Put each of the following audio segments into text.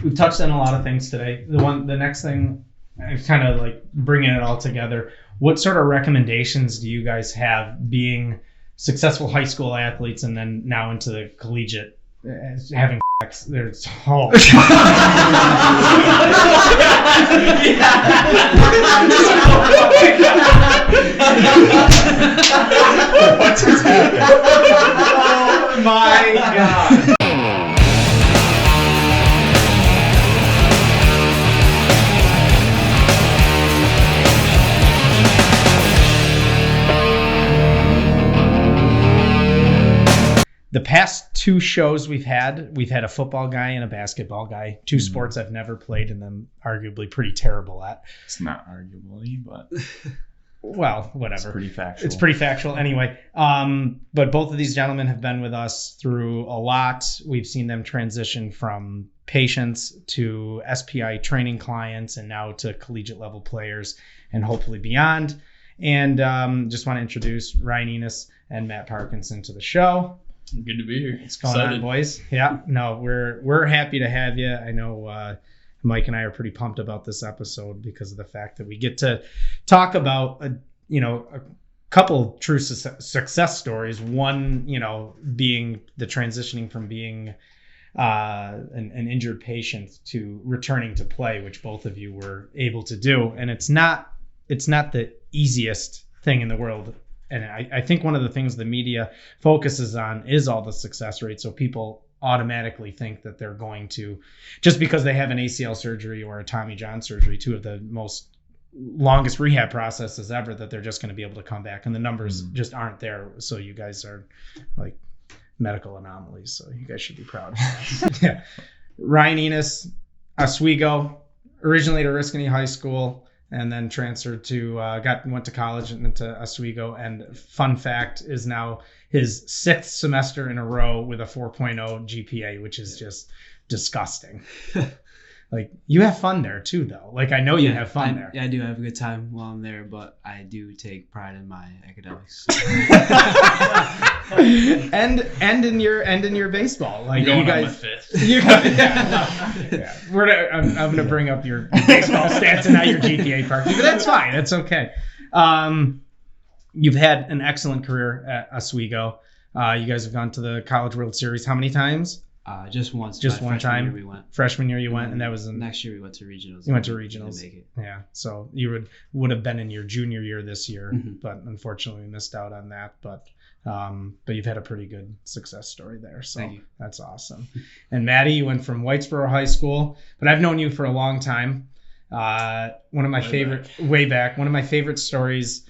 we've touched on a lot of things today. The next thing, kind of like bringing it all together. What sort of recommendations do you guys have being successful high school athletes and then now into the collegiate, having sex? There's what just happened? Oh my God. The past two shows we've had a football guy and a basketball guy, two sports I've never played and I'm arguably pretty terrible at. It's not arguably, but well, whatever. It's pretty factual. Anyway. But both of these gentlemen have been with us through a lot. We've seen them transition from patients to SPI training clients and now to collegiate level players and hopefully beyond. And just want to introduce Ryan Enos and Matt Parkinson to the show. Good to be here. What's going on, boys? Yeah, no, we're happy to have you. I know Mike and I are pretty pumped about this episode because of the fact that we get to talk about a couple true success stories. One, being the transitioning from being an injured patient to returning to play, which both of you were able to do, and it's not the easiest thing in the world. And I think one of the things the media focuses on is all the success rate. So people automatically think that they're going to, just because they have an ACL surgery or a Tommy John surgery, two of the most longest rehab processes ever, that they're just going to be able to come back. And the numbers just aren't there. So you guys are like medical anomalies. So you guys should be proud of that. Yeah. Ryan Enos, Oswego, originally to Oriskany High School, and then transferred to went to college and into Oswego. And fun fact is now his 6th semester in a row with a 4.0 GPA, which is just disgusting. Like, you have fun there too, though. Like, I know you have fun there. Yeah, I do have a good time while I'm there, but I do take pride in my academics. and in your baseball, like, going you guys. On my 5th. Yeah. I'm gonna bring up your baseball stats and not your GPA part, but that's fine. That's okay. You've had an excellent career at Oswego. You guys have gone to the College World Series how many times? Just once. Just one time. Year we went. Freshman year you went, and that was next year we went to regionals. You went to regionals. Didn't make it. Yeah, so you would have been in your junior year this year, but unfortunately we missed out on that. But you've had a pretty good success story there, so Thank you. That's awesome. And Maddie, you went from Whitesboro High School, but I've known you for a long time. One of my favorite stories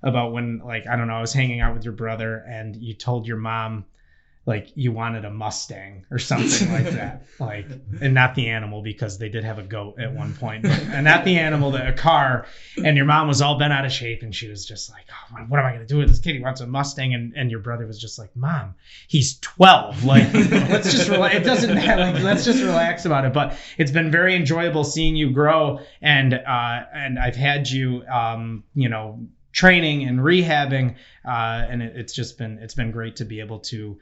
about when, like, I don't know, I was hanging out with your brother and you told your mom, like, you wanted a Mustang or something like that, like, and not the animal, because they did have a goat at one point, and not the animal, a car. And your mom was all bent out of shape, and she was just like, "Oh, what am I going to do with this kid? He wants a Mustang." And your brother was just like, "Mom, he's 12. Like, let's just relax. It doesn't matter. Like, let's just relax about it." But it's been very enjoyable seeing you grow, and I've had you, training and rehabbing, and it's been great to be able to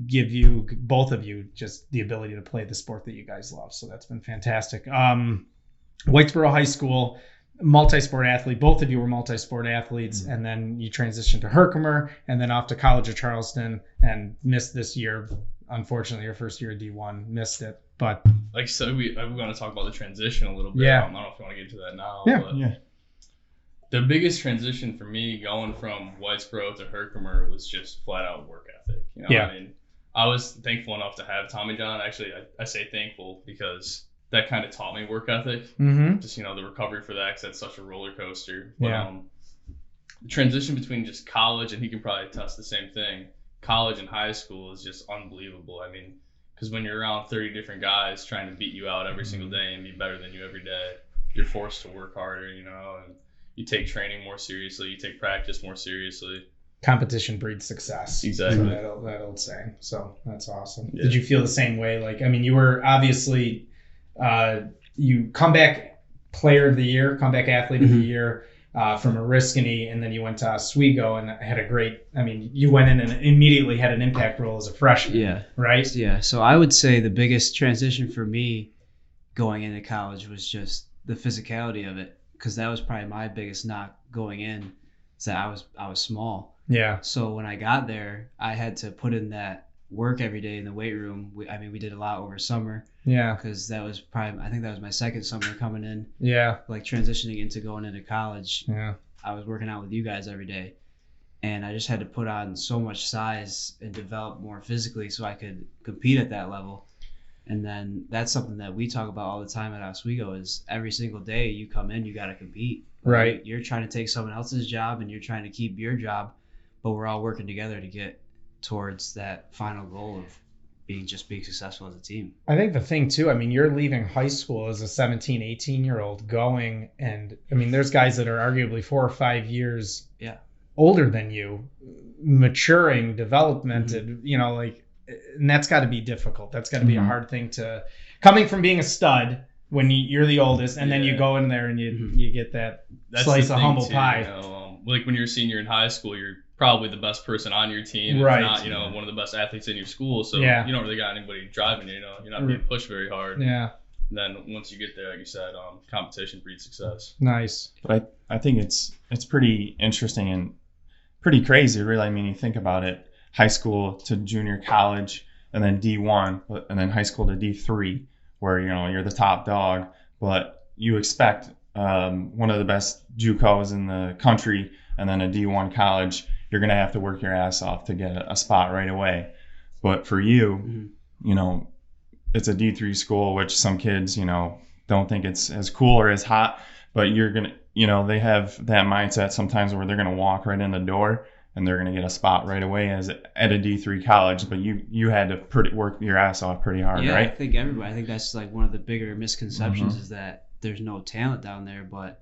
give you, both of you, just the ability to play the sport that you guys love. So that's been fantastic. Whitesboro High School, multi-sport athlete. Both of you were multi-sport athletes, and then you transitioned to Herkimer and then off to College of Charleston and missed this year. Unfortunately, your first year at D1, missed it. But like I said, I'm going to talk about the transition a little bit. Yeah. I don't know if you want to get into that now. Yeah. But Yeah. The biggest transition for me going from Whitesboro to Herkimer was just flat out work ethic. Yeah. I mean, I was thankful enough to have Tommy John. Actually, I say thankful because that kind of taught me work ethic. Just, the recovery for that, because that's such a roller coaster. But, the transition between just college, and he can probably attest the same thing, college and high school is just unbelievable. I mean, because when you're around 30 different guys trying to beat you out every single day and be better than you every day, you're forced to work harder, and you take training more seriously, you take practice more seriously. Competition breeds success. Exactly. That old saying. So that's awesome. Yeah. Did you feel the same way? Like, I mean, you were obviously, you comeback player of the year, comeback athlete of the year, from Oriskany, and then you went to Oswego and had a great. I mean, you went in and immediately had an impact role as a freshman. Yeah. Right. Yeah. So I would say the biggest transition for me going into college was just the physicality of it, because that was probably my biggest knock going in, is that I was small. Yeah. So when I got there, I had to put in that work every day in the weight room. We did a lot over summer. Yeah. Because that was I think that was my second summer coming in. Yeah. Like transitioning into going into college. Yeah. I was working out with you guys every day. And I just had to put on so much size and develop more physically so I could compete at that level. And then that's something that we talk about all the time at Oswego is every single day you come in, you got to compete. Right. You're trying to take someone else's job and you're trying to keep your job, but we're all working together to get towards that final goal of being successful as a team. I think the thing too, I mean, you're leaving high school as a 17, 18-year-old going, and I mean, there's guys that are arguably 4 or 5 years older than you, maturing, developmented, you know, like, and that's got to be difficult. That's got to be a hard thing to, coming from being a stud when you're the oldest, and then you go in there and you get that slice of humble pie. You know, like when you're a senior in high school, you're probably the best person on your team, right? If not, you know, one of the best athletes in your school. So you don't really got anybody driving you. You know, you're not being pushed very hard. Yeah. And then once you get there, like you said, competition breeds success. Nice. But I think it's pretty interesting and pretty crazy, really. I mean, you think about it: high school to junior college, and then D1, and then high school to D3, where you know you're the top dog, but you expect one of the best JUCOs in the country, and then a D1 college. You're going to have to work your ass off to get a spot right away. But for you, you know, it's a D3 school, which some kids, you know, don't think it's as cool or as hot, but you're going to, you know, they have that mindset sometimes where they're going to walk right in the door and they're going to get a spot right away at a D3 college. But you had to work your ass off pretty hard, right? I think that's like one of the bigger misconceptions is that there's no talent down there, but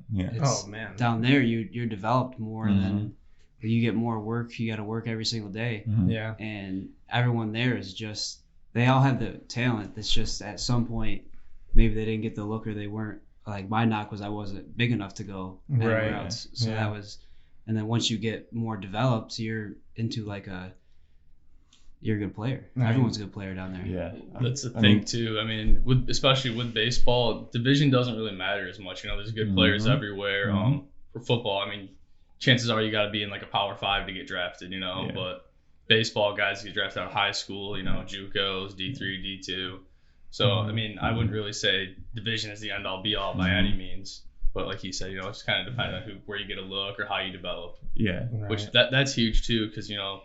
down there you're developed more than you get more work. You got to work every single day. Yeah. And everyone there is just, they all have the talent. It's just at some point, maybe they didn't get the look or they weren't, like my knock was I wasn't big enough to go anywhere else. So that was, and then once you get more developed, you're into like you're a good player. Everyone's a good player down there. Yeah. That's the thing too. I mean, especially with baseball, division doesn't really matter as much. You know, there's good players everywhere. For football, I mean, chances are you got to be in like a Power 5 to get drafted, you know, but baseball guys get drafted out of high school, you know, JUCOs, D3, D2. So, I mean, I wouldn't really say division is the end all be all by any means. But like you said, you know, it's kind of dependent on where you get a look or how you develop. Yeah. Which that's huge too, because, you know,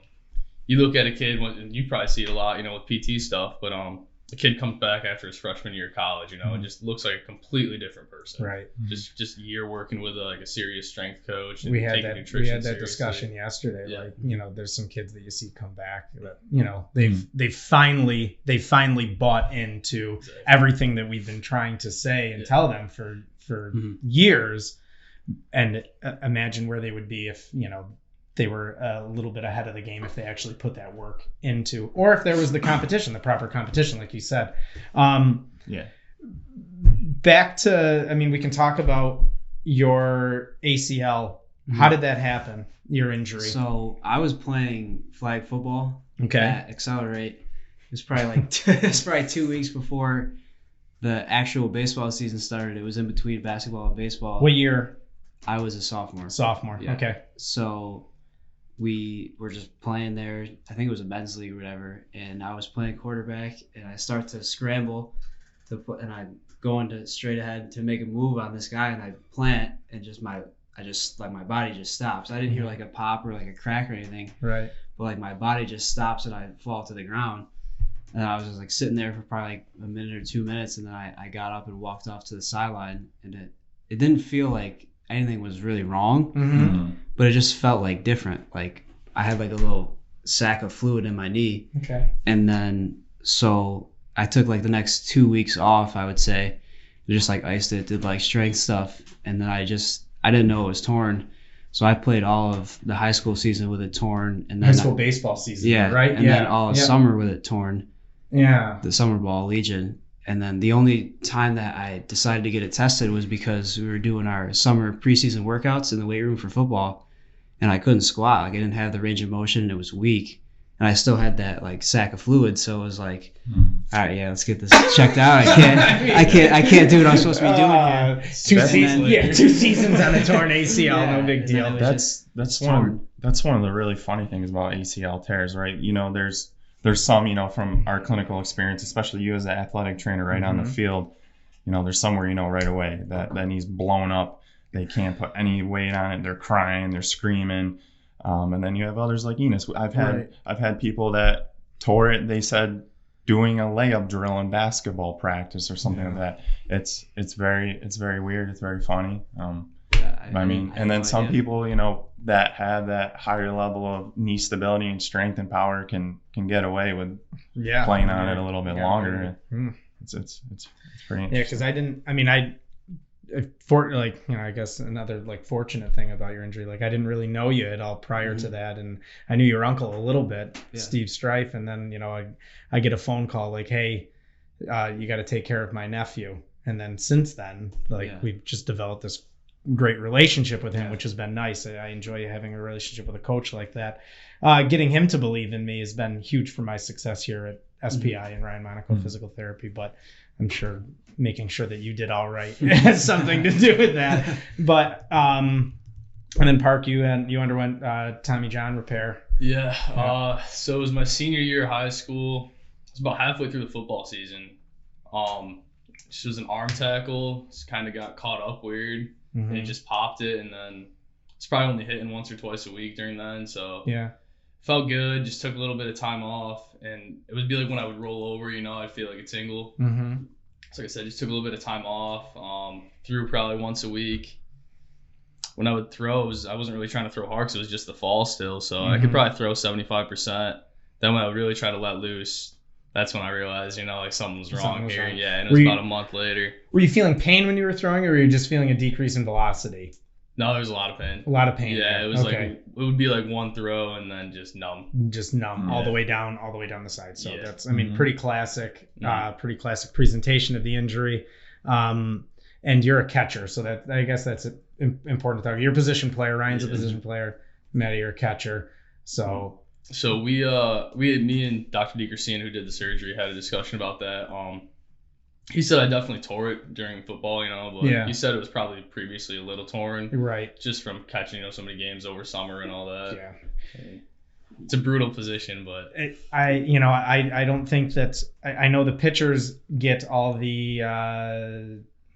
you look at a kid, and you probably see it a lot, you know, with PT stuff, but the kid comes back after his freshman year of college, you know, and just looks like a completely different person. Right. Just a year working with like a serious strength coach. And We had nutrition that discussion yesterday. Yeah. Like, you know, there's some kids that you see come back that, you know, they finally bought into everything that we've been trying to say and tell them for years. And imagine where they would be if, you know, they were a little bit ahead of the game if they actually put that work into, or if there was the competition, the proper competition, like you said. Back to, I mean, we can talk about your ACL. How did that happen? Your injury? So I was playing flag football at Accelerate. It was probably 2 weeks before the actual baseball season started. It was in between basketball and baseball. What year? I was a sophomore. Yeah. Okay. So we were just playing there. I think it was a men's league or whatever. And I was playing quarterback, and I start to scramble and I go into straight ahead to make a move on this guy, and I plant, and my body just stops. I didn't hear like a pop or like a crack or anything. Right. But like my body just stops, and I fall to the ground. And I was just like sitting there for probably like a minute or 2 minutes, and then I got up and walked off to the sideline, and it didn't feel like anything was really wrong, but it just felt like different. Like I had like a little sack of fluid in my knee. Okay. And then so I took like the next 2 weeks off, I would say, just like iced it, did like strength stuff, and then I didn't know it was torn. So I played all of the high school season with it torn, and then high school baseball season. Yeah, right. And then all of summer with it torn. Yeah. The summer ball legion, And then the only time that I decided to get it tested was because we were doing our summer preseason workouts in the weight room for football, and I couldn't squat. Like I didn't have the range of motion, and it was weak. And I still had that like sack of fluid, so it was like, all right, yeah, let's get this checked out. I can't do what I'm supposed to be doing here. 2 seasons on a torn ACL, no big deal. That's one of the really funny things about ACL tears, right? You know, there's some, you know, from our clinical experience, especially you as an athletic trainer right on the field, you know, there's somewhere, you know, right away that knee's blown up. They can't put any weight on it. They're crying, they're screaming. And then you have others like Enos. I've had people that tore it. They said doing a layup drill in basketball practice or something like that. It's very weird. It's very funny. And then some people, you know, that have that higher level of knee stability and strength and power can get away with playing on it a little bit longer. It's pretty interesting. Yeah, because I guess another like fortunate thing about your injury, like I didn't really know you at all prior to that, and I knew your uncle a little bit, Steve Strife, and then, you know, I get a phone call like, hey, you got to take care of my nephew, and then since then, we've just developed this great relationship with him, which has been nice. I enjoy having a relationship with a coach like that. Getting him to believe in me has been huge for my success here at SPI and Ryan Monaco Physical Therapy, but I'm sure making sure that you did all right has something to do with that. But and then Park, you underwent Tommy John repair. So it was my senior year of high school. It was about halfway through the football season. This was an arm tackle. Just kind of got caught up weird, and it just popped it, and then it's probably only hitting once or twice a week during then. So felt good. Just took a little bit of time off, and it would be like when I would roll over, you know, I'd feel like a tingle. So like I said, just took a little bit of time off. Threw probably once a week. When I would throw, I wasn't really trying to throw hard because it was just the fall still. So I could probably throw 75%. Then when I would really try to let loose, that's when I realized, you know, like something was wrong here. Yeah, and it was about a month later. Were you feeling pain when you were throwing, or were you just feeling a decrease in velocity? No, there was a lot of pain. A lot of pain. Yeah, it was like it would be like one throw and then just numb. all the way down the side. So that's, I mean, pretty classic presentation of the injury. And you're a catcher, so that, I guess that's important to talk. You're a position player. Ryan's a position player. Matty, you're a catcher. So we had, me and Dr. DeGracian, who did the surgery, had a discussion about that. He said I definitely tore it during football, you know, but he said it was probably previously a little torn. Right. Just from catching, you know, so many games over summer and all that. Yeah. It's a brutal position, but I don't think that I know the pitchers get all the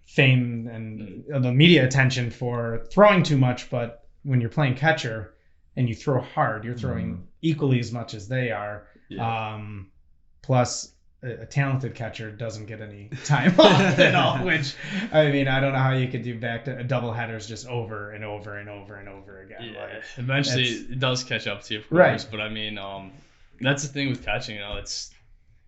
fame and the media attention for throwing too much, but when you're playing catcher and you throw hard, you're throwing equally as much as they are. Plus a talented catcher doesn't get any time off at all, which, I mean, I don't know how you could do back to double headers just over and over and over and over again. Yeah, eventually it does catch up to you, of course. Right. But I mean, that's the thing with catching, you know,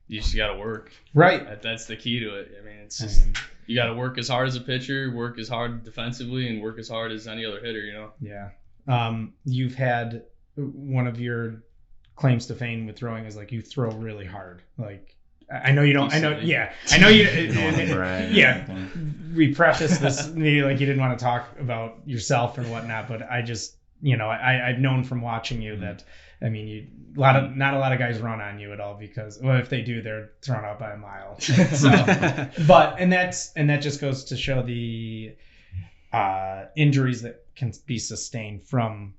you just got to work. Right. That's the key to it. I mean, it's just, you got to work as hard as a pitcher, work as hard defensively, and work as hard as any other hitter, you know? Yeah. You've had one of your claims to fame with throwing is like you throw really hard. Like, I know you don't. I know you. Yeah. We prefaced this maybe like you didn't want to talk about yourself and whatnot, but I just, you know, I've known from watching you that, I mean, not a lot of guys run on you at all because, well, if they do, they're thrown out by a mile. So, and that just goes to show the injuries that can be sustained from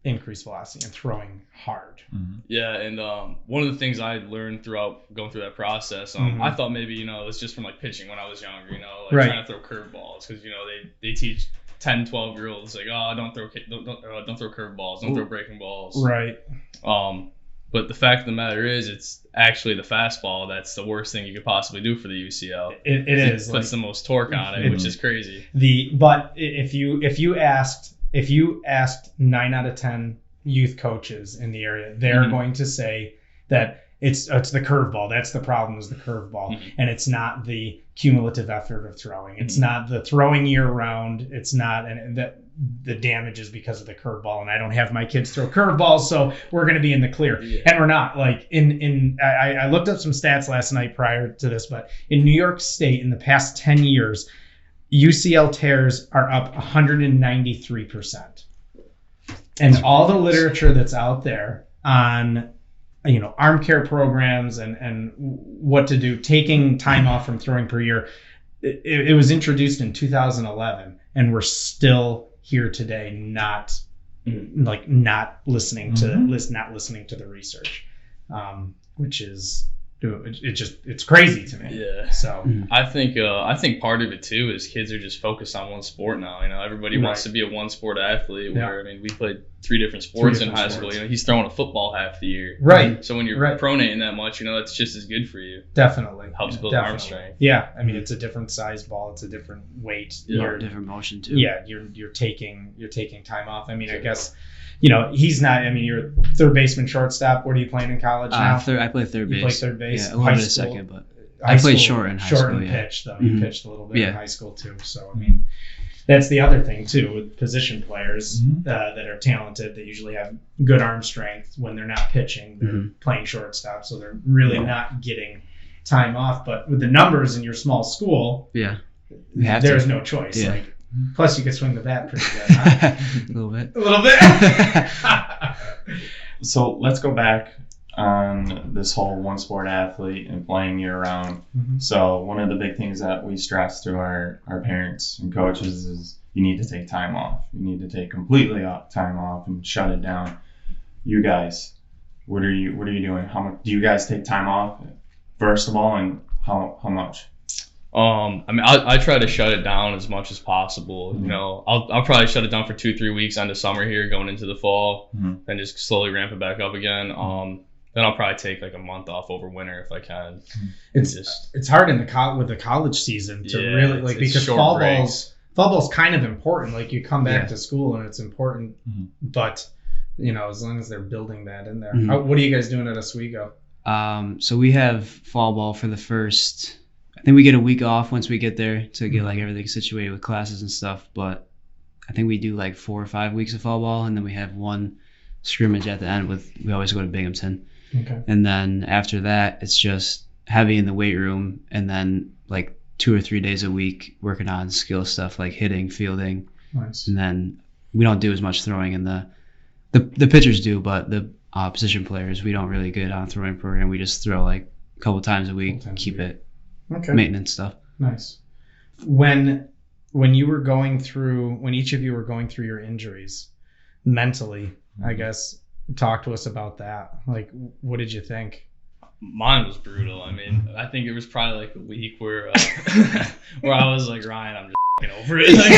increased velocity and throwing hard. Yeah, and one of the things I learned throughout going through that process, I thought maybe, you know, it's just from like pitching when I was younger, you know, like trying to throw curveballs because, you know, they teach 10, 12-year-olds like, oh, don't throw curveballs, don't throw breaking balls. Right. But the fact of the matter is, it's actually the fastball that's the worst thing you could possibly do for the UCL. It is. It puts the most torque on it, which is crazy. But if you asked 9 out of 10 youth coaches in the area, they're going to say that it's the curveball. That's the problem, is the curveball. And it's not the cumulative effort of throwing. It's not the throwing year round. It's not, and that the damage is because of the curveball, and I don't have my kids throw curveballs, so we're going to be in the clear. Yeah. And we're not. Like I looked up some stats last night prior to this, but in New York State in the past 10 years, UCL tears are up 193%. And all the literature that's out there on arm care programs and what to do, taking time off from throwing per year, it was introduced in 2011, and we're still here today not listening to the research, which is it's crazy to me. Yeah. So I think part of it too is kids are just focused on one sport now. Everybody wants to be a one sport athlete. Where we played 3 different sports in high school. He's throwing a football half the year. Right. So when you're pronating that much, that's just as good for you. Definitely. Helps build arm strength. Yeah. I mean, it's a different size ball. It's a different weight. Yeah. Different motion too. Yeah. You're taking time off. I mean, I guess. He's not. I mean, you're a third baseman, shortstop. What are you playing in college now? I play third base. You play third base. Yeah, a little bit of second, but I played short in high school. Short and pitch, though. You pitched a little bit in high school too. So I mean, that's the other thing too with position players that are talented. They usually have good arm strength when they're not pitching. They're playing shortstop, so they're really not getting time off. But with the numbers in your small school, there's no choice. Yeah. Plus, you can swing the bat pretty good, huh? A little bit. So let's go back on this whole one sport athlete and playing year round. So one of the big things that we stress to our parents and coaches is you need to take time off. You need to take completely time off and shut it down. You guys, what are you doing? How much do you guys take time off? First of all, and how much? I try to shut it down as much as possible. I'll probably shut it down for 2-3 weeks into summer here, going into the fall, and just slowly ramp it back up again. Then I'll probably take like a month off over winter if I can. It's hard with the college season to really because fall ball's kind of important. Like you come back to school and it's important, but as long as they're building that in there. What are you guys doing at Oswego? So we have fall ball for the first. I think we get a week off once we get there to get like everything situated with classes and stuff. But I think we do like 4 or 5 weeks of fall ball, and then we have one scrimmage at the end we always go to Binghamton. Okay. And then after that, it's just heavy in the weight room, and then like 2 or 3 days a week working on skill stuff like hitting, fielding. Nice. And then we don't do as much throwing, and the pitchers do, but the position players, we don't really get on a throwing program. We just throw like a couple times a week, keep it. Okay. Maintenance stuff. Nice. When each of you were going through your injuries mentally, I guess, talk to us about that. Like, what did you think? Mine was brutal. I mean, I think it was probably like a week where I was like, Ryan, I'm just over it. Like,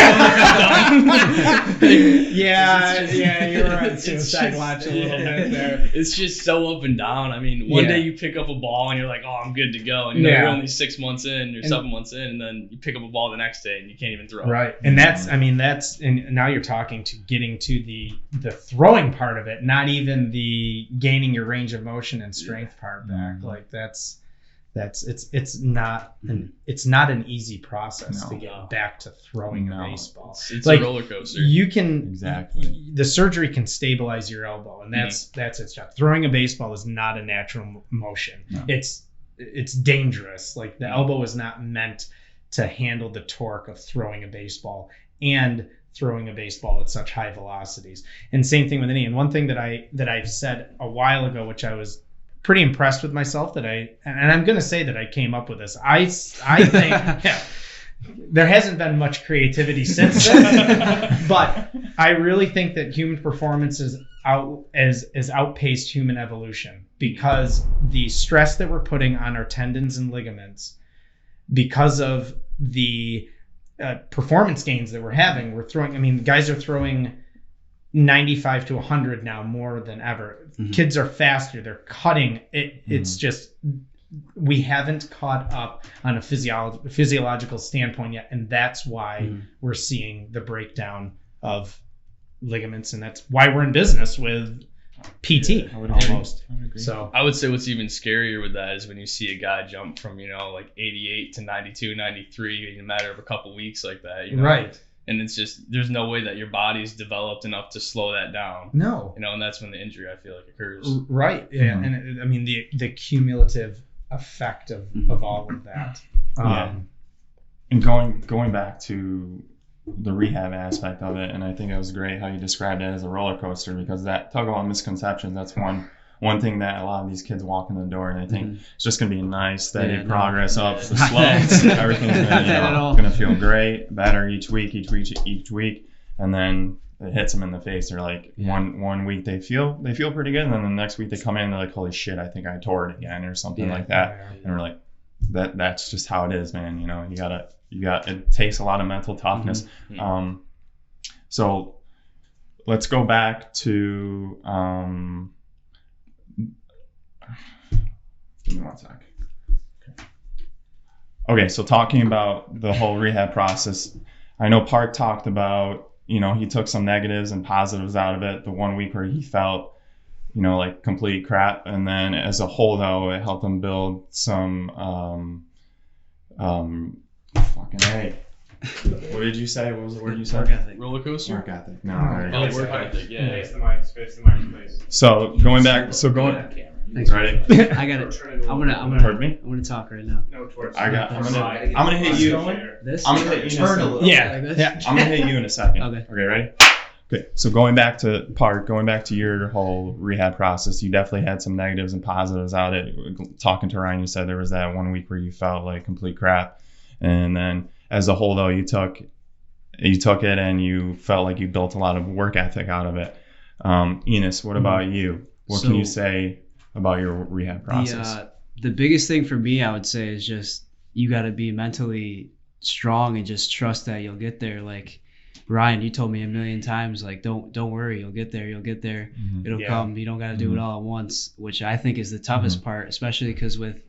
you're on suicide watch a little bit there. It's just so up and down. I mean, one day you pick up a ball and you're like, oh, I'm good to go. And you're only 6 months in or 7 months in, and then you pick up a ball the next day and you can't even throw. Right. And and now you're talking to getting to the throwing part of it, not even the gaining your range of motion and strength part back. Like it's not an easy process to get back to throwing a baseball. It's like a roller coaster. You can the surgery can stabilize your elbow, and that's its job. Throwing a baseball is not a natural motion. No. It's dangerous. Like the elbow is not meant to handle the torque of throwing a baseball and throwing a baseball at such high velocities. And same thing with the knee. And one thing that I've said a while ago, which I was pretty impressed with myself and I'm going to say that I came up with this. I think there hasn't been much creativity since then, but I really think that human performance is outpaced human evolution because the stress that we're putting on our tendons and ligaments because of the performance gains that we're having. Guys are throwing 95 to 100 now more than ever. Kids are faster. They're cutting. It's just we haven't caught up on a physiological standpoint yet, and that's why we're seeing the breakdown of ligaments, and that's why we're in business with PT. Almost. So I would say what's even scarier with that is when you see a guy jump from like 88 to 92, 93 in a matter of a couple weeks like that. Right. and it's just there's no way that your body's developed enough to slow that down. No. You know, and that's when the injury I feel like occurs. Right. Yeah. Mhm. And I mean the cumulative effect of all of that. And going back to the rehab aspect of it, and I think it was great how you described it as a roller coaster, because that, talk about misconceptions, that's one thing that a lot of these kids walk in the door and they think it's just going to be a nice steady progress up the slopes. Everything's going to feel great, better each week, and then it hits them in the face. They're like, one week they feel pretty good, and then the next week they come in and they're like, holy shit, I think I tore it again or something like that. And we're like, that's just how it is, man. You know, it takes a lot of mental toughness. So let's go back to give me one sec. Okay, so talking about the whole rehab process, I know Park talked about, you know, he took some negatives and positives out of it. The 1 week where he felt, you know, like complete crap, and then as a whole, though, it helped him build some fucking A. What did you say? What was the word you said? Work ethic. Roller coaster? Work ethic. No. Oh, work ethic. Yeah. Face the mic, please. So going back, Thanks. ready? I got it. I'm Toward me? gonna talk right now. No, towards I'm gonna hit you. This. I'm gonna hit you. Yeah. Like this? Yeah. I'm gonna hit you in a second. Okay. Ready? Okay. So going back to your whole rehab process, you definitely had some negatives and positives out of it. Talking to Ryan, you said there was that 1 week where you felt like complete crap, and then as a whole, though, you took it and you felt like you built a lot of work ethic out of it. Enos, what about you? What can you say about your rehab process? The biggest thing for me, I would say, is just you got to be mentally strong and just trust that you'll get there. Like Ryan, you told me a million times, like don't worry, you'll get there. Mm-hmm. It'll come. You don't got to do it all at once, which I think is the toughest part, especially because with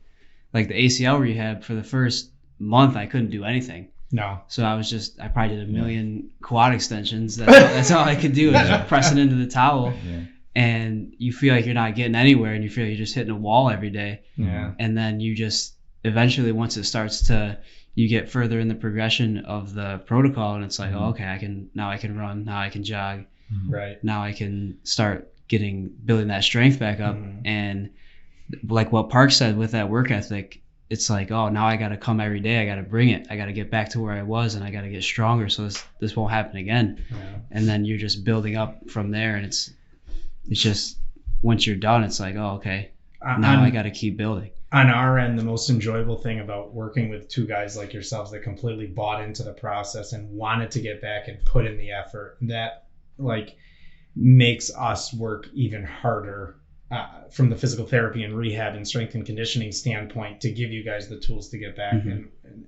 like the ACL rehab, for the first month I couldn't do anything. No. So I probably did a million quad extensions. That's all I could do, is just pressing into the towel. Yeah. And you feel like you're not getting anywhere, and you feel like you're just hitting a wall every day. Yeah. And then you just eventually, once it starts to, you get further in the progression of the protocol, and it's like, oh, okay, I can run, now I can jog, Right. now I can start building that strength back up. And like what Park said with that work ethic, it's like, oh, now I got to come every day. I got to bring it. I got to get back to where I was, and I got to get stronger so this won't happen again. Yeah. And then you're just building up from there, and it's just, once you're done, it's like, oh, okay, now I got to keep building. On our end, the most enjoyable thing about working with two guys like yourselves that completely bought into the process and wanted to get back and put in the effort, that like makes us work even harder from the physical therapy and rehab and strength and conditioning standpoint to give you guys the tools to get back.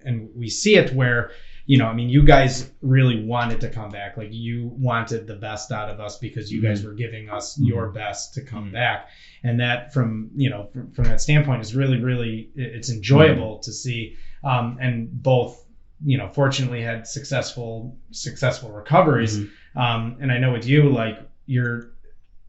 And we see it where, you know, I mean, you guys really wanted to come back. Like, you wanted the best out of us because you guys were giving us your best to come back. And that from that standpoint is really, really, it's enjoyable to see. And both, you know, fortunately had successful recoveries. And I know with you, like,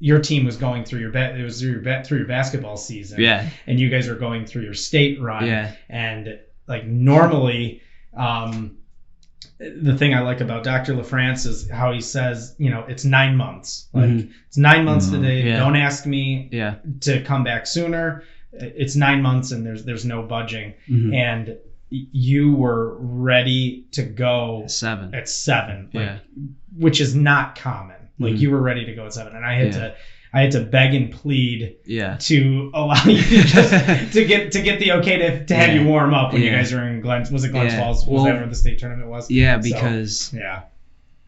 your team was going through through your basketball season. Yeah. And you guys were going through your state run. Yeah. And like normally, the thing I like about Dr. LaFrance is how he says, you know, it's 9 months. Like it's 9 months today. Yeah. Don't ask me Yeah. to come back sooner. It's 9 months and there's no budging. And you were ready to go at 7, like, which is not common. Like you were ready to go at 7, and I had to beg and plead to allow you to get the okay to have you warm up when you guys were in Glens. Was it Glens Falls? Was that where the state tournament was? Yeah, because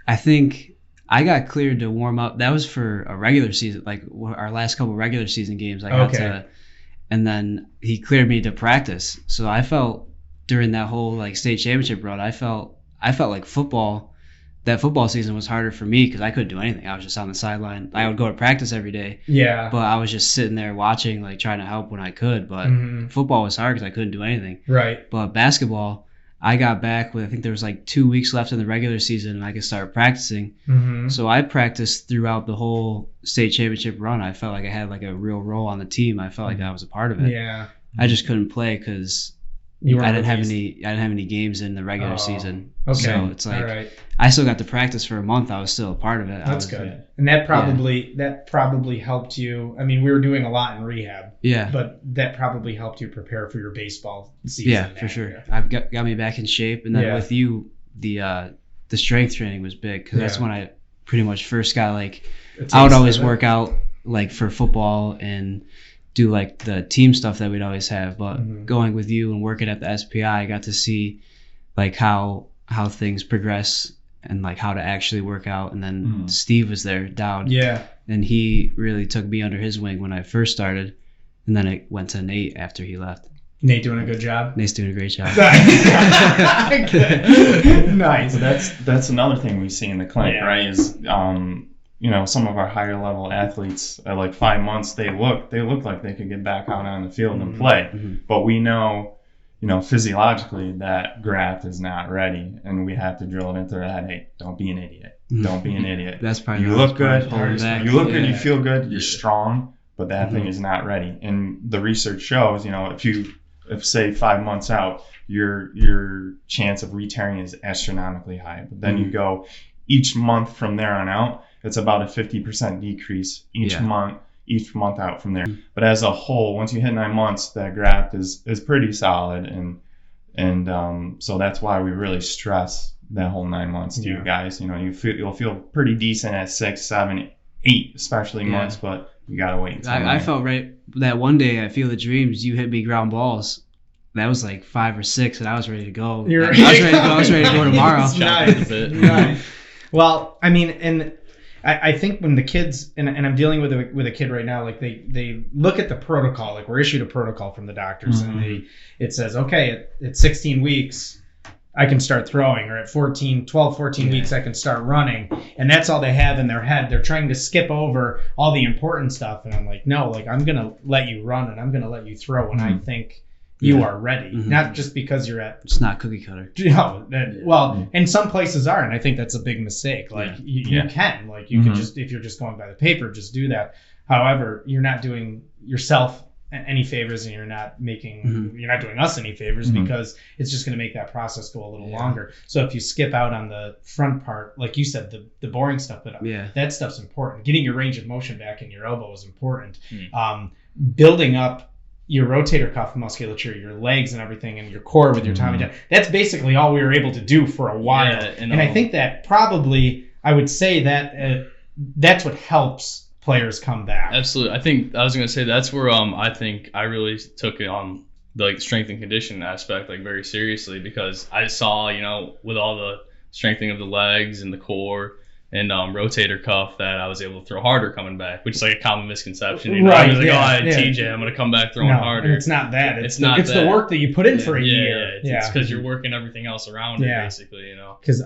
I think I got cleared to warm up. That was for a regular season, like our last couple regular season games. I got to, and then he cleared me to practice. So I felt during that whole like state championship run, I felt like that football season was harder for me because I couldn't do anything. I was just on the sideline. I would go to practice every day. Yeah. But I was just sitting there watching, like trying to help when I could. But football was hard because I couldn't do anything. Right. But basketball, I got back with, I think there was like 2 weeks left in the regular season and I could start practicing. So I practiced throughout the whole state championship run. I felt like I had like a real role on the team. I felt like I was a part of it. Yeah. I just couldn't play because You I didn't have released. any games in the regular season. Okay. So it's like all right. I still got to practice for a month. I was still a part of it. That's good. And that probably helped you. I mean, we were doing a lot in rehab. Yeah. But that probably helped you prepare for your baseball season. Yeah, for sure. I've got me back in shape, and then with you, the strength training was big because that's when I pretty much first got like I would always work out like for football and do like the team stuff that we'd always have, but going with you and working at the SPI, I got to see like how things progress and like how to actually work out. And then Steve was there, Dowd. Yeah. And he really took me under his wing when I first started, and then it went to Nate after he left. Nate doing a good job. Nate's doing a great job. Nice. So that's another thing we see in the clinic, right? Is some of our higher level athletes at like 5 months, they look like they could get back out on the field and play, but we know, physiologically that graft is not ready, and we have to drill it into their head. Hey, don't be an idiot. Don't be an idiot. That's probably you look good. You look good. Yeah. You feel good. You're strong, but that thing is not ready. And the research shows, if say 5 months out, your chance of re-tearing is astronomically high. But then you go each month from there on out, it's about a 50% decrease each month out from there. But as a whole, once you hit 9 months, that graft is pretty solid, and so that's why we really stress that whole 9 months to you guys. You'll feel pretty decent at 6, 7, 8, especially months, but you gotta wait until I felt right that one day I Feel the Dreams, you hit me ground balls. That was like 5 or 6, and I was ready to go. I was ready to go tomorrow. Nice. Well, I mean, and I think when the kids, and I'm dealing with a kid right now, like they look at the protocol, like we're issued a protocol from the doctors, and it says, okay, at 16 weeks, I can start throwing, or at 12, 14 weeks, I can start running. And that's all they have in their head. They're trying to skip over all the important stuff. And I'm like, no, like I'm going to let you run and I'm going to let you throw when I think you are ready. Not just because you're at... It's not cookie cutter. Well, and some places are, and I think that's a big mistake. Like you can, like you can just, if you're just going by the paper, just do that. However, you're not doing yourself any favors, and you're not doing us any favors, because it's just going to make that process go a little longer. So if you skip out on the front part, like you said, the boring stuff, but that stuff's important. Getting your range of motion back in your elbow is important. Building up your rotator cuff musculature, your legs and everything, and your core with your Tommy John. That's basically all we were able to do for a while. And I think that probably, I would say that that's what helps players come back. Absolutely. I think I was going to say that's where I think I really took it on the strength and conditioning aspect very seriously, because I saw, with all the strengthening of the legs and the core and rotator cuff, that I was able to throw harder coming back, which is like a common misconception. Right. I was like, TJ, I'm going to come back throwing harder. And it's not that. It's the work that you put in for a year. It's because you're working everything else around it, basically, Because,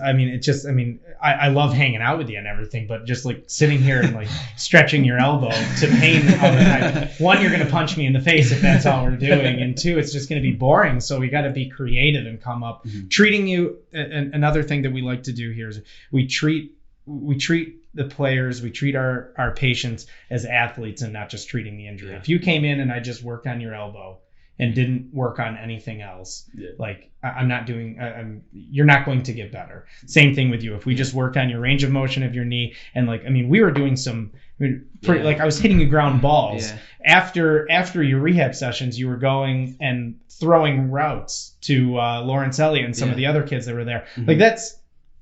I love hanging out with you and everything, but just like sitting here and stretching your elbow to pain all the time. One, you're going to punch me in the face if that's all we're doing. And two, it's just going to be boring. So we got to be creative and come up. Treating you, another thing that we like to do here is we treat the players, we treat our patients as athletes and not just treating the injury. If you came in and I just worked on your elbow and didn't work on anything else, you're not going to get better. Same thing with you. If we just worked on your range of motion of your knee, and we were doing some I was hitting you ground balls. After your rehab sessions, you were going and throwing routes to Lawrence Elliott and some of the other kids that were there.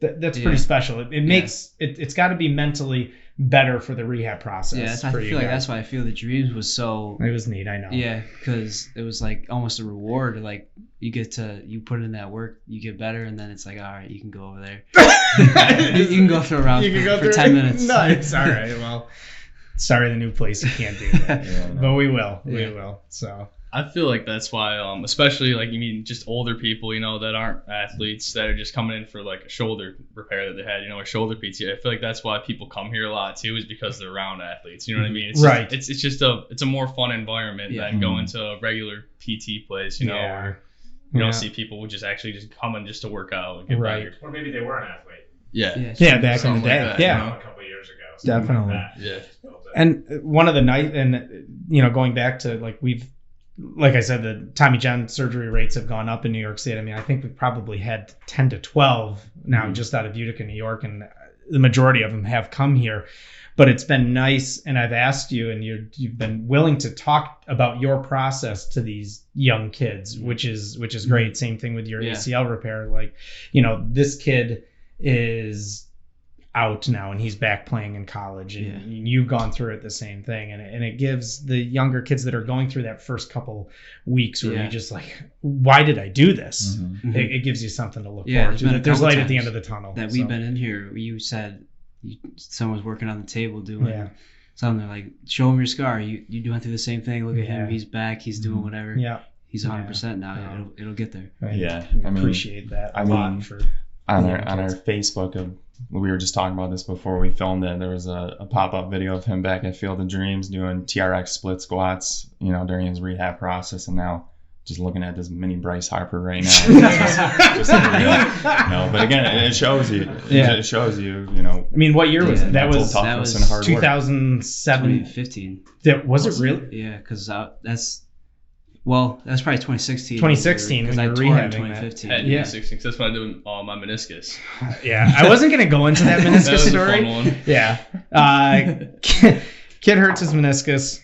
That's pretty special. It makes it's got to be mentally better for the rehab process. I feel like that's why I Feel the Dreams was so. It was neat, I know. Yeah, because it was almost a reward. You put in that work, you get better, and then it's all right, you can go over there. you can go throw around for 10 minutes. Nice. All right. Well, sorry, the new place you can't do that, but we will. We will. So. I feel like that's why, especially just older people, that aren't athletes, that are just coming in for a shoulder repair that they had, a shoulder PT. I feel like that's why people come here a lot too, is because they're around athletes. You know what I mean? It's a more fun environment than going to a regular PT place, where you don't see people who just coming just to work out and get better. Or maybe they were an athlete. Yeah, back in the day. A couple of years ago. Definitely. And one of the nice, and going back to like I said, the Tommy John surgery rates have gone up in New York State. I mean, I think we've probably had 10 to 12 now just out of Utica, New York, and the majority of them have come here. But it's been nice, and I've asked you, and you've been willing to talk about your process to these young kids, which is great. Same thing with your ACL repair. Like, this kid is out now and he's back playing in college, and you've gone through it the same thing, and it gives the younger kids that are going through that first couple weeks where you just like, why did I do this? It gives you something to look forward to. There's light at the end of the tunnel. That we've been in here. You said someone's working on the table doing something. They're like, show him your scar. You doing through the same thing. Look at him. He's back. He's doing whatever. He's 100% now. It'll get there. Right. Yeah, I appreciate that a lot. For on our Facebook, we were just talking about this before we filmed it. There was a pop-up video of him back at Field of Dreams doing TRX split squats, during his rehab process, and now just looking at this mini Bryce Harper right now. just unreal. But again, it shows you. It shows you. I mean, what year was it? That was 2007, 2015. Was it really? Yeah, because that's probably 2016. 2016 because I tore in 2015. At 2016, that's when I did my meniscus. I wasn't gonna go into that meniscus that was story. A fun one. Kid hurts his meniscus,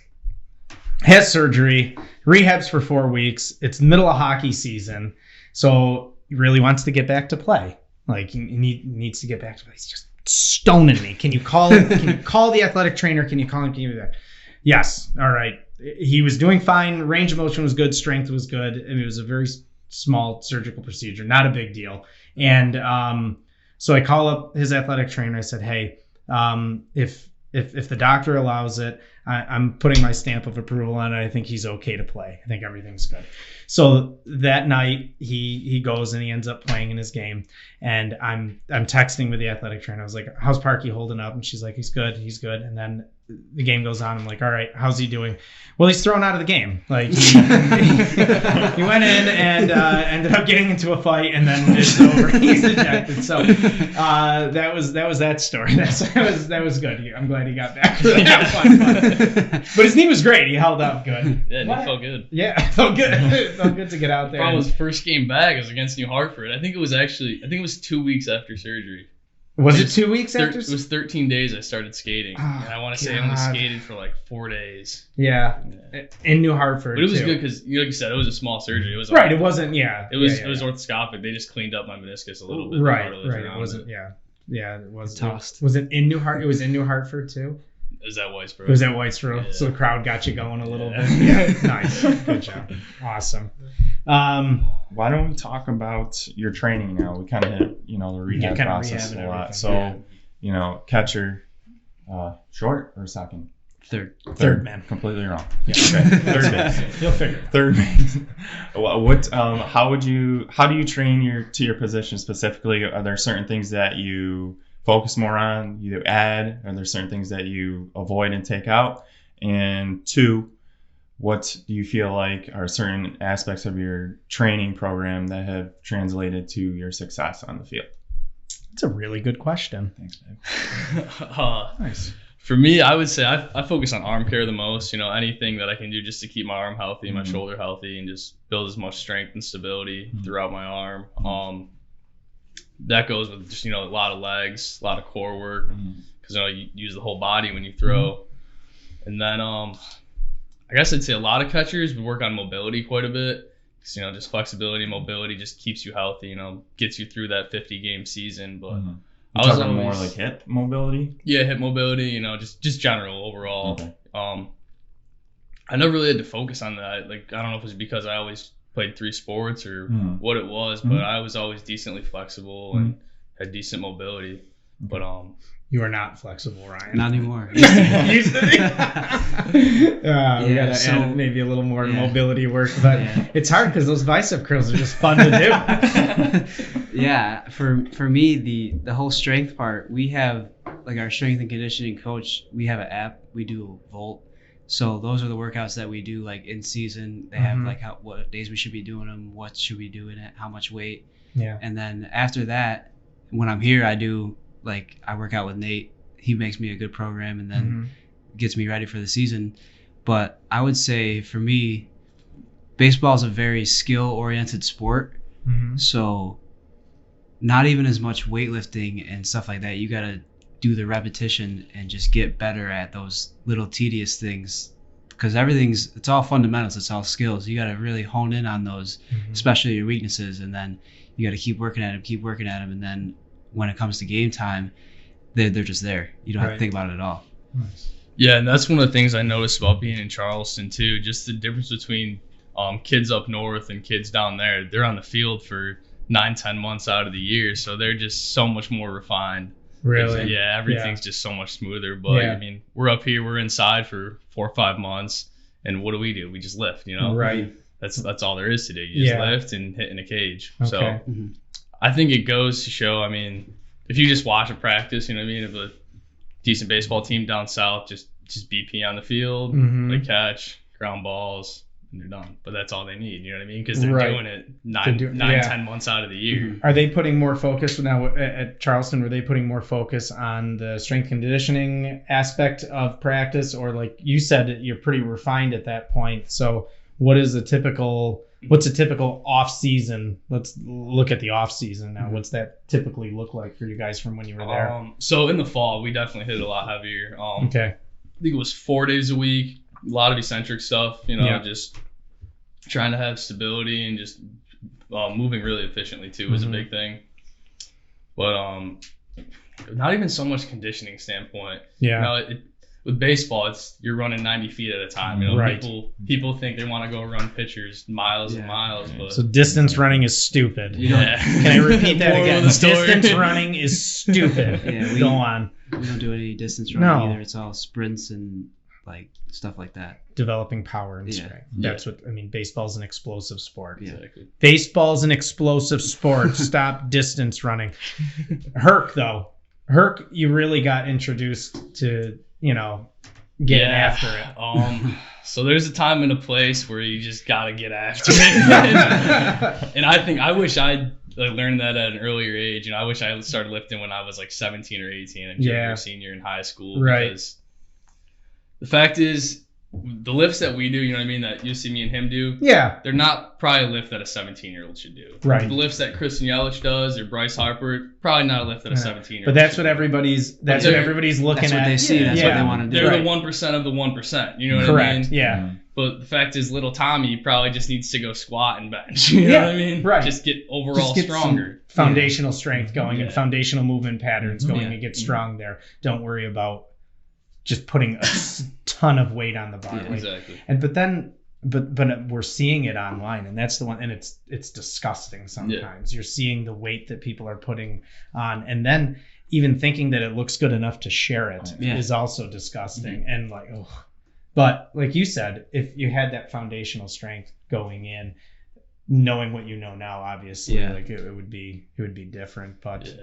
has surgery, rehabs for 4 weeks. It's the middle of hockey season, so he really wants to get back to play. Like he needs to get back to play. He's just stoning me. Can you call the athletic trainer? Can you call him? Can you do that? Yes. All right. He was doing fine. Range of motion was good. Strength was good. And it was a very small surgical procedure, not a big deal. And so I call up his athletic trainer. I said, hey, if the doctor allows it, I'm putting my stamp of approval on it. I think he's okay to play. I think everything's good. So that night he goes and he ends up playing in his game. And I'm texting with the athletic trainer. I was like, how's Parky holding up? And she's like, he's good. And then the game goes on. I'm like, all right, how's he doing? Well, he's thrown out of the game. Like he went in and ended up getting into a fight, and then it's over. He's ejected. So that was that story. That was good. I'm glad he got back. But his knee was great. He held up good. Yeah, it felt good. Yeah, it felt good. It felt good to get out there. His first game back was against New Hartford. I think it was 2 weeks after surgery. Was it 2 weeks after? It was 13 days I started skating. And I want to say I only skated for like 4 days. Yeah. In New Hartford. But it was good because, like you said, it was a small surgery. It was right. It wasn't. Yeah. It was orthoscopic. They just cleaned up my meniscus a little bit. Right. It wasn't. Yeah. Yeah. It was tossed. Was it in New Hartford? It was in New Hartford too. It was at Whitesboro. It was at Whitesboro. Yeah. So the crowd got you going a little bit. Yeah. Nice. Good job. Awesome. Why don't we talk about your training now? We kind of hit, the rehab process a lot. So, catcher, short or second? Third man. Completely wrong. Yeah. Okay. Third base. You'll figure it. Third base. How do you train to your position specifically? Are there certain things that you focus more on, you add? Are there certain things that you avoid and take out? And 2, what do you feel like are certain aspects of your training program that have translated to your success on the field? That's a really good question. Thanks, babe. Nice. For me, I would say I focus on arm care the most. Anything that I can do just to keep my arm healthy, my shoulder healthy, and just build as much strength and stability throughout my arm. That goes with just, a lot of legs, a lot of core work, because, you use the whole body when you throw. And then I guess I'd say a lot of catchers would work on mobility quite a bit. Because, just flexibility and mobility just keeps you healthy, gets you through that 50-game season. But I was talking more like hip mobility? Yeah, hip mobility, just general overall. Okay. I never really had to focus on that. Like, I don't know if it was because I always played 3 sports or what it was, but I was always decently flexible and had decent mobility. But you are not flexible, Ryan. Not anymore. Used to be. We gotta add maybe a little more mobility work, but it's hard because those bicep curls are just fun to do. Yeah, for me, the whole strength part, we have like our strength and conditioning coach. We have an app. We do Volt. So those are the workouts that we do like in season. They have like what days we should be doing them, what should we do in it, how much weight. Yeah. And then after that, when I'm here, I work out with Nate. He makes me a good program and then gets me ready for the season. But I would say for me, baseball is a very skill-oriented sport. Mm-hmm. So not even as much weightlifting and stuff like that. You got to do the repetition and just get better at those little tedious things, because it's all fundamentals. It's all skills. You got to really hone in on those, especially your weaknesses. And then you got to keep working at them. And then when it comes to game time, they're just there. You don't have to think about it at all. Nice. Yeah, and that's one of the things I noticed about being in Charleston too. Just the difference between kids up north and kids down there. They're on the field for 9-10 months out of the year, so they're just so much more refined. Really? Yeah, everything's just so much smoother. But I mean, we're up here, we're inside for 4 or 5 months, and what do? We just lift, you know? Right. That's all there is to do. You just lift and hit in a cage. Okay. So I think it goes to show, I mean, if you just watch a practice, you know what I mean, if a decent baseball team down south, just BP on the field, they catch, ground balls, and they're done. But that's all they need, you know what I mean? Because they're doing it 10 months out of the year. Are they putting more focus now at Charleston? Were they putting more focus on the strength conditioning aspect of practice, or like you said, you're pretty refined at that point? So what's a typical off season? Let's look at the off season now. What's that typically look like for you guys from when you were there? So in the fall, we definitely hit it a lot heavier. Okay. I think it was 4 days a week, a lot of eccentric stuff, you know, just trying to have stability and just moving really efficiently too was a big thing. But not even so much conditioning standpoint. Yeah. You know, with baseball, you're running 90 feet at a time. You know, people think they want to go run pitchers miles and miles. But so distance running is stupid. Yeah. Can I repeat that again? The story. Distance running is stupid. Go on. We don't do any distance running either. It's all sprints and like stuff like that. Developing power and strength. That's what I mean. Baseball's an explosive sport. Yeah. Exactly. Baseball's an explosive sport. Stop distance running. Herc, you really got introduced to, you know, getting after it. So there's a time and a place where you just gotta get after it. And I wish I'd learned that at an earlier age. You know, I wish I started lifting when I was like 17 or 18 and junior or senior in high school. Right. Because the fact is, the lifts that we do, you know what I mean, that you see me and him do, they're not probably a lift that a 17-year-old should do. Right. The lifts that Kristen Yelich does or Bryce Harper, probably not a lift that a 17-year-old But that's should what everybody's looking That's at. what they see. That's what they want to do. They're the 1% of the 1%. You know what Correct. I mean? Yeah. But the fact is, little Tommy probably just needs to go squat and bench. You know what I mean? Right. Just get overall stronger. Foundational strength going and foundational movement patterns going to get Mm-hmm. strong there. Don't worry about just putting a ton of weight on the bar. Yeah, exactly. But we're seeing it online, and that's the one, and it's disgusting sometimes. You're seeing the weight that people are putting on, and then even thinking that it looks good enough to share it is also disgusting. And like, but like you said, if you had that foundational strength going in, knowing what you know now, obviously, like it would be different. But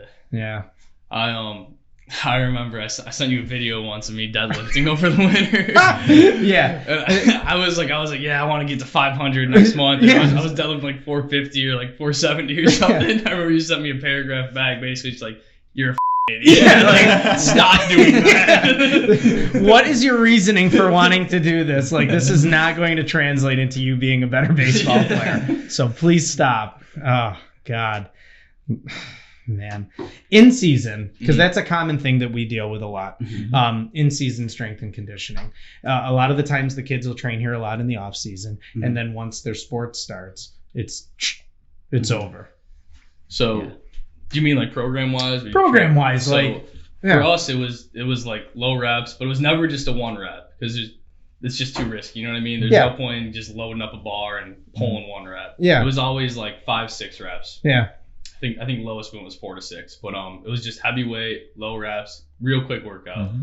I remember I sent you a video once of me deadlifting over the winter. I was like, yeah, I want to get to 500 next month. I was deadlifting like 450 or like 470 or something. I remember you sent me a paragraph back, basically just like, you're a idiot. Like, stop doing that. What is your reasoning for wanting to do this? Like, this is not going to translate into you being a better baseball player. So please stop. Oh, God. Man, in season, because that's a common thing that we deal with a lot. In season strength and conditioning. A lot of the times the kids will train here a lot in the off season, and then once their sport starts, it's over. So, do you mean like program wise? Program wise, for us, it was like low reps, but it was never just a 1 rep because it's just too risky. You know what I mean? There's no point in just loading up a bar and pulling 1 rep. Yeah, it was always like 5-6 reps. Yeah. I think lowest one was 4 to 6, but it was just heavy weight, low reps, real quick workout.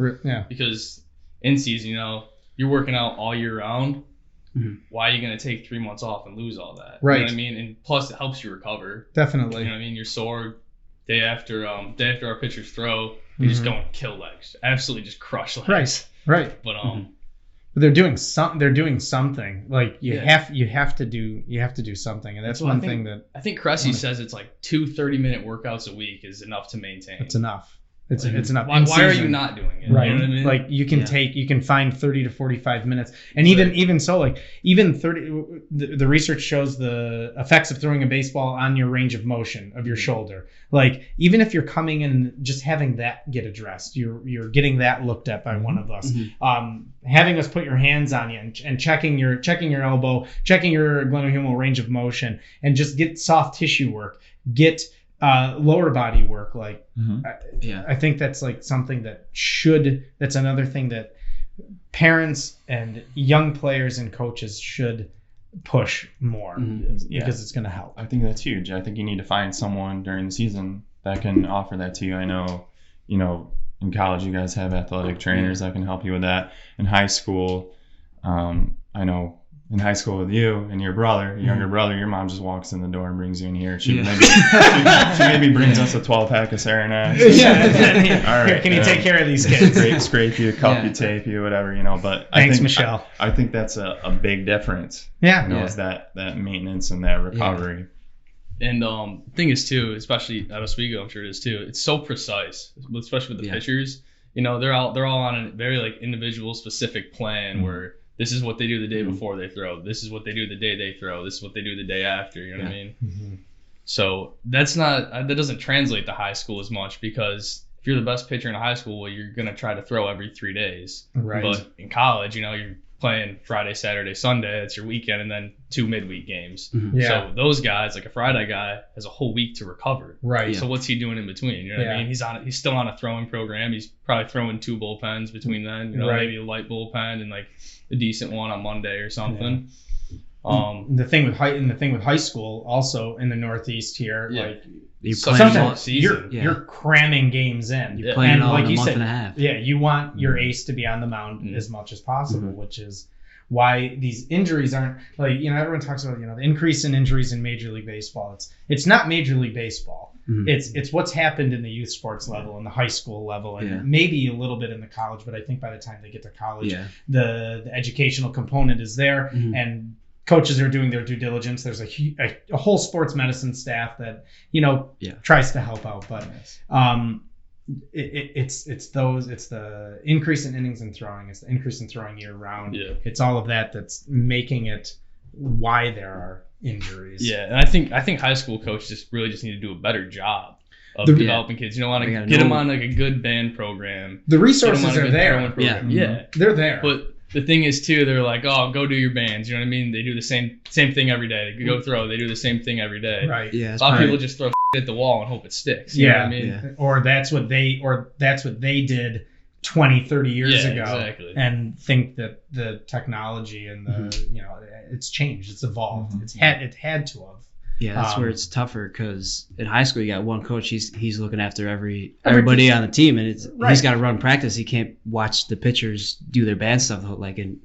Because in season, you know, you're working out all year round. Why are you going to take 3 months off and lose all that? Right. You know what I mean? And plus, it helps you recover. Definitely. You know what I mean? You're sore. Day after our pitchers throw, you just go and kill legs. Absolutely, just crush legs. Right. But But they're doing something. Like you have to do something, and that's one thing that I think Cressy says it's like 2 30-minute workouts a week is enough to maintain. It's enough. It's enough. Why are you not doing it? Right. You know what I mean? Like you can find 30 to 45 minutes. And even so, like even 30, the research shows the effects of throwing a baseball on your range of motion of your shoulder. Like even if you're coming in and just having that get addressed, you're getting that looked at by one of us. Having us put your hands on you and checking your elbow, checking your glenohumeral range of motion, and just get soft tissue work, get lower body work. Like I think that's like something that's another thing that parents and young players and coaches should push more because it's going to help. I think that's huge. I think you need to find someone during the season that can offer that to you. I know, in college you guys have athletic trainers that can help you with that. In high school, I know in high school with you and your brother, your younger brother, your mom just walks in the door and brings you in here. She maybe brings us a 12-pack of Saranac. All right. Can you take care of these kids? Scrape you, cup you, tape you, whatever, But thanks, Michelle. I think that's a big difference. Is that maintenance and that recovery. And the thing is too, especially at Oswego, I'm sure it is too. It's so precise, especially with the pitchers. They're all on a very like individual specific plan where this is what they do the day before they throw. This is what they do the day they throw. This is what they do the day after. You know what I mean? So that doesn't translate to high school as much, because if you're the best pitcher in high school, well, you're gonna try to throw every 3 days. Right. But in college, you're playing Friday, Saturday, Sunday. It's your weekend, and then 2 midweek games. So those guys, like a Friday guy, has a whole week to recover. Right. So what's he doing in between? You know what I mean? He's still on a throwing program. He's probably throwing 2 bullpens between then. Maybe a light bullpen and like a decent one on Monday or something. The thing with high school, also in the Northeast here, like you're sometimes you're cramming games in. You're playing all like in a you month said, and a half. Yeah, you want your ace to be on the mound as much as possible, which is why these injuries aren't like everyone talks about the increase in injuries in Major League Baseball. It's not Major League Baseball. It's what's happened in the youth sports level and the high school level, and maybe a little bit in the college. But I think by the time they get to college, the educational component is there, and coaches are doing their due diligence. There's a whole sports medicine staff that tries to help out, but it's the increase in innings and throwing. It's the increase in throwing year round. It's all of that's making it why there are injuries. And I think high school coaches just need to do a better job of developing kids. Want to get them on like a good band program. The resources are there. They're there. But the thing is too, they're like, oh, go do your bands. You know what I mean? They do the same thing every day. They go throw. They do the same thing every day. Right. Yeah. A lot of people just throw at the wall and hope it sticks. You know what I mean? Or that's what they did 20, 30 years ago. Exactly. And think that the technology and the it's changed. It's evolved. It had to have. Yeah, that's where it's tougher, because in high school you got one coach. He's looking after everybody on the team, and he's got to run practice. He can't watch the pitchers do their band stuff. Like in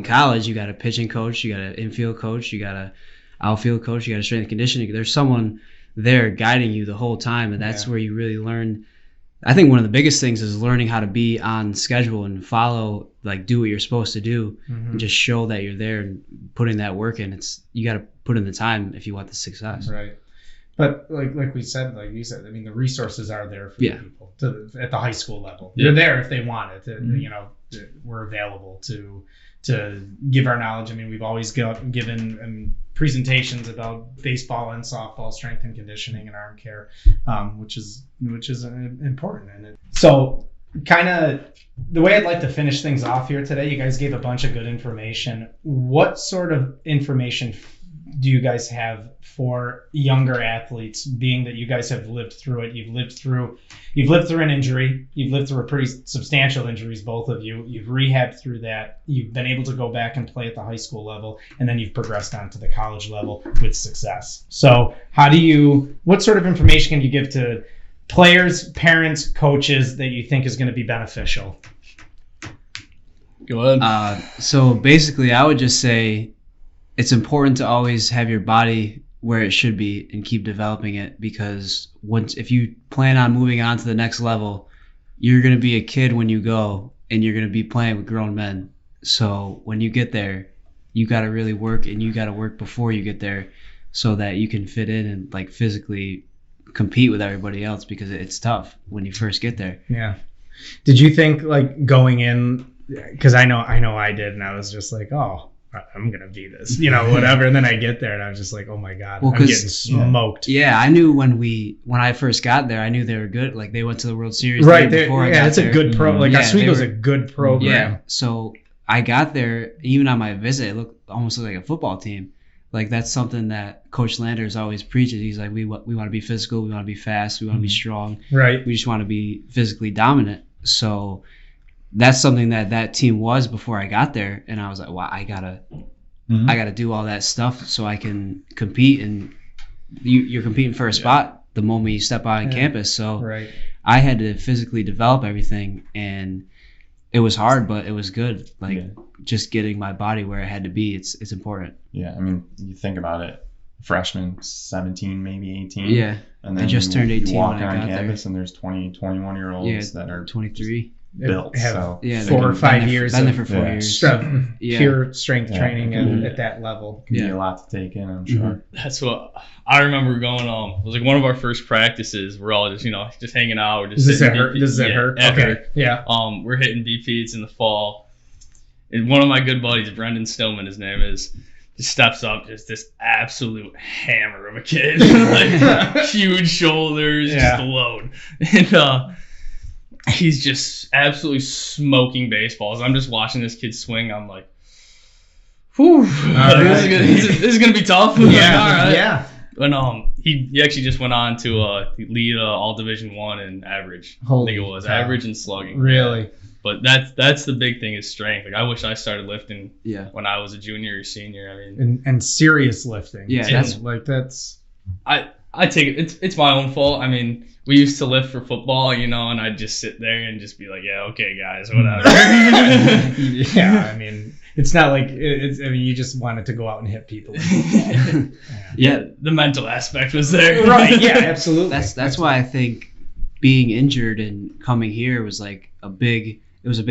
college, you got a pitching coach, you got an infield coach, you got a outfield coach, you got a strength and conditioning. There's someone there guiding you the whole time, and that's where you really learn. I think one of the biggest things is learning how to be on schedule and follow, like do what you're supposed to do, and just show that you're there and putting that work in. You got to put in the time if you want the success. Right. But like we said, like you said, I mean, the resources are there for people at the high school level. They're there if they want it. We're available to give our knowledge. I mean, we've always given presentations about baseball and softball strength and conditioning and arm care, which is important. And so kind of the way I'd like to finish things off here today, you guys gave a bunch of good information. What sort of information do you guys have for younger athletes, being that you guys have lived through it? You've lived through an injury. You've lived through a pretty substantial injuries, both of you. You've rehabbed through that. You've been able to go back and play at the high school level, and then you've progressed on to the college level with success. So what sort of information can you give to players, parents, coaches that you think is going to be beneficial? Go ahead. So basically, I would just say it's important to always have your body where it should be and keep developing it, because if you plan on moving on to the next level, you're going to be a kid when you go, and you're going to be playing with grown men. So when you get there, you got to really work, and you got to work before you get there so that you can fit in and like physically compete with everybody else because it's tough when you first get there. Yeah. Did you think like going in, because I know I did, and I was just like, oh, I'm gonna be this, whatever. And then I get there and I was just like, oh my god, I'm getting smoked. Yeah, I knew when I first got there, I knew they were good. Like they went to the World Series right the year before. Yeah, it's a good pro. Like Oswego's a good program. Yeah. So I got there, even on my visit, it almost looked like a football team. Like that's something that Coach Landers always preaches. He's like, we want to be physical, we want to be fast, we want to be strong. Right. We just want to be physically dominant. So that's something that team was before I got there, and I was like, wow, I gotta do all that stuff so I can compete. And you're competing for a spot the moment you step out on campus. So I had to physically develop everything, and it was hard, but it was good. Like just getting my body where it had to be. It's important. Yeah, I mean, you think about it, freshman, 17, maybe 18. Yeah, and then I just turned 18 you walk when I on got campus, there. and there's 20, 21-year-olds that are 23. Built. Have 4 or 5 years been there for 4 years. Pure strength training at that level. Can be a lot to take in, I'm sure. That's what I remember going on. It was like one of our first practices. We're all just hanging out. We're just Does it hurt? Okay. Yeah. We're hitting BP. It's in the fall. And one of my good buddies, Brendan Stillman, his name is, just steps up, just this absolute hammer of a kid. Like huge shoulders, just a load. And he's just absolutely smoking baseballs. I'm just watching this kid swing. I'm like, whew, this is gonna be tough. Yeah, all right. yeah. And he actually just went on to lead all Division I in average. I think it was average and slugging. Really? But that's the big thing is strength. Like I wish I started lifting when I was a junior or senior. I mean, and serious lifting. Yeah, that's. I take it. It's my own fault. I mean, we used to lift for football, and I'd just sit there and just be like, yeah, okay, guys, whatever. Yeah, I mean, it's not like it's. I mean, you just wanted to go out and hit people. Yeah, the mental aspect was there. Right. Yeah, absolutely. That's why I think being injured and coming here was like a big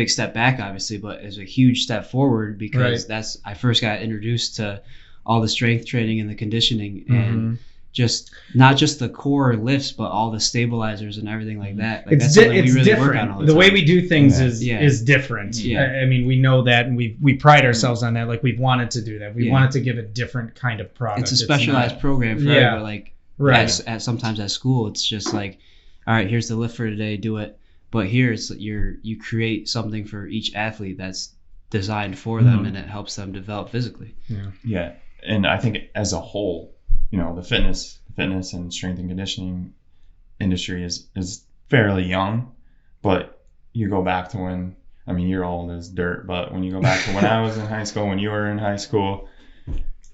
step back, obviously, but it was a huge step forward because I first got introduced to all the strength training and the conditioning and just not just the core lifts, but all the stabilizers and everything like that. Like, it's really different. The way we do things is different. Yeah. I mean, we know that, and we pride ourselves on that. Like we've wanted to do that. We wanted to give a different kind of product. It's a specialized program for everybody. Like sometimes at school, it's just like, all right, here's the lift for today, do it. But here, it's you create something for each athlete that's designed for them, and it helps them develop physically. Yeah, and I think as a whole, the fitness and strength and conditioning industry is fairly young, but you go back to when, I mean, you're old as dirt, but when you go back to when I was in high school, when you were in high school,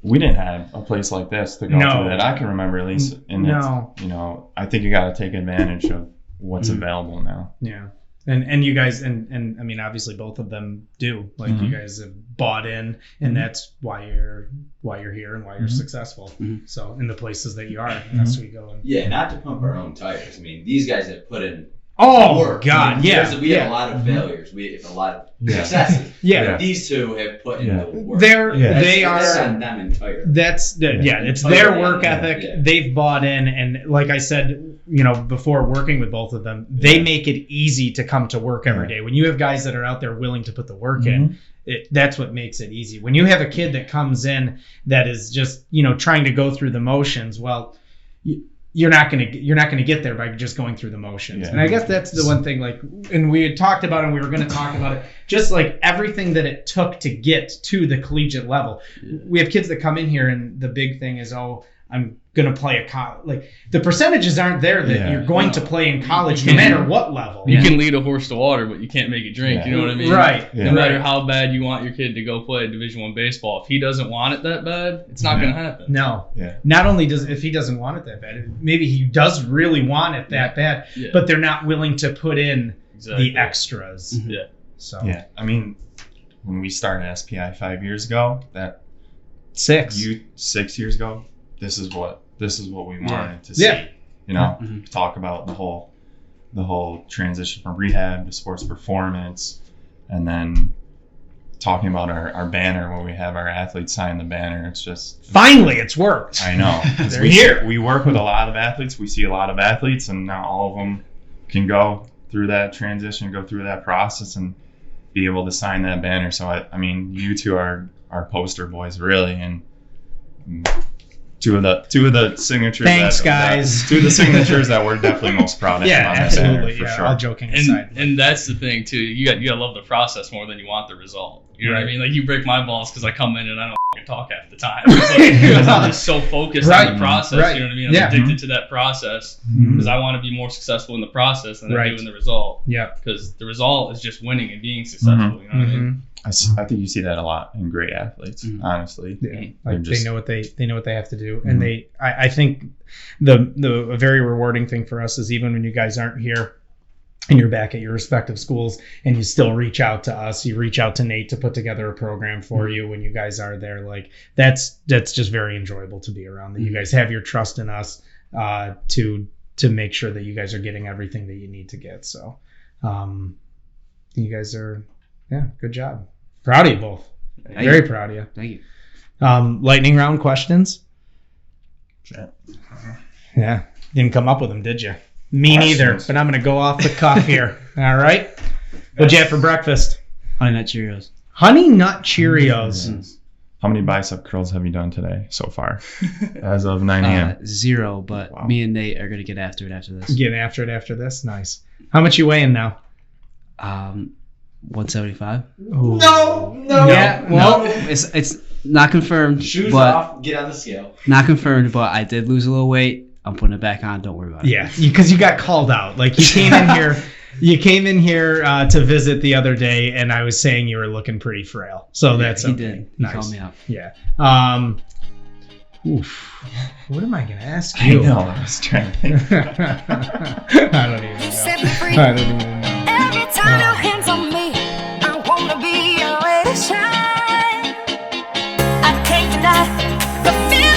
we didn't have a place like this to go to that I can remember, at least. And I think you got to take advantage of what's available now. Yeah. And you guys, and I mean, obviously both of them do. Like you guys have bought in, and that's why you're here and why you're successful. So in the places that you are, that's where you go. And not to pump our own tires. I mean, these guys have put in work. God, we have a lot of failures. We have a lot of successes. Yeah. But these two have put in the work. That's on them entirely. It's their work ethic. Yeah. They've bought in, and like I said, before working with both of them, they make it easy to come to work every day. When you have guys that are out there willing to put the work in, that's what makes it easy. When you have a kid that comes in that is just trying to go through the motions, well, you're not gonna get there by just going through the motions. And I guess that's the one thing. Like, and we had talked about it, and we were going to talk about it. Just like everything that it took to get to the collegiate level, we have kids that come in here, and the big thing is, I'm going to play like the percentages aren't there that you're going to play in college no matter what level. You can lead a horse to water, but you can't make it drink. You know what I mean? Right. No matter how bad you want your kid to go play Division I baseball, if he doesn't want it that bad, it's not going to happen. No. Yeah. Not only if he doesn't want it that bad, maybe he does really want it that bad, but they're not willing to put in the extras. Yeah. So. Yeah. I mean, when we started SPI 5 years ago, 6 years ago, this is what we wanted to see. Talk about the whole transition from rehab to sports performance, and then talking about our banner when we have our athletes sign the banner. It's just finally it's worked. I know. They're here. We work with a lot of athletes. We see a lot of athletes, and not all of them can go through that transition, go through that process, and be able to sign that banner. So I mean, you two are our poster boys, really, and two of the signatures. Thanks, guys. Two of the signatures that we're definitely most proud of. Yeah, on that absolutely. banner, for Yeah, sure. all joking aside. And that's the thing too. You got love the process more than you want the result. You know what I mean? Like you break my balls because I come in and I don't fucking talk half the time. Because I'm just so focused on the process. Right. You know what I mean? I'm addicted to that process because I want to be more successful in the process than I do in the result. Yeah. Because the result is just winning and being successful. You know what I mean? I think you see that a lot in great athletes, honestly. Yeah, like they know what they have to do, and I think a very rewarding thing for us is even when you guys aren't here and you're back at your respective schools and you still reach out to us, you reach out to Nate to put together a program for you when you guys are there. Like that's just very enjoyable to be around. That you guys have your trust in us to make sure that you guys are getting everything that you need to get. So you guys are. Yeah, good job. Proud of you both. Very proud of you. Thank you. Lightning round questions? Shit. Yeah. Didn't come up with them, did you? Me neither, but I'm going to go off the cuff here. All right? What'd you have for breakfast? Honey Nut Cheerios. Honey Nut Cheerios. How many bicep curls have you done today so far? As of 9 a.m. 0, but me and Nate are going to get after it after this. Get after it after this? Nice. How much you weighing now? 175. No. Yeah, well, it's not confirmed. Shoes but off. Get on the scale. Not confirmed, but I did lose a little weight. I'm putting it back on. Don't worry about it. yeah, because you got called out. Like you came in here. You came in here to visit the other day, and I was saying you were looking pretty frail. So that's he okay. did. He called me out. Yeah. Oof. What am I gonna ask I you? know. I was trying to think. I don't even know. I don't even know. Every time your hands on me, I wanna be your way to shine. I can't deny the feeling.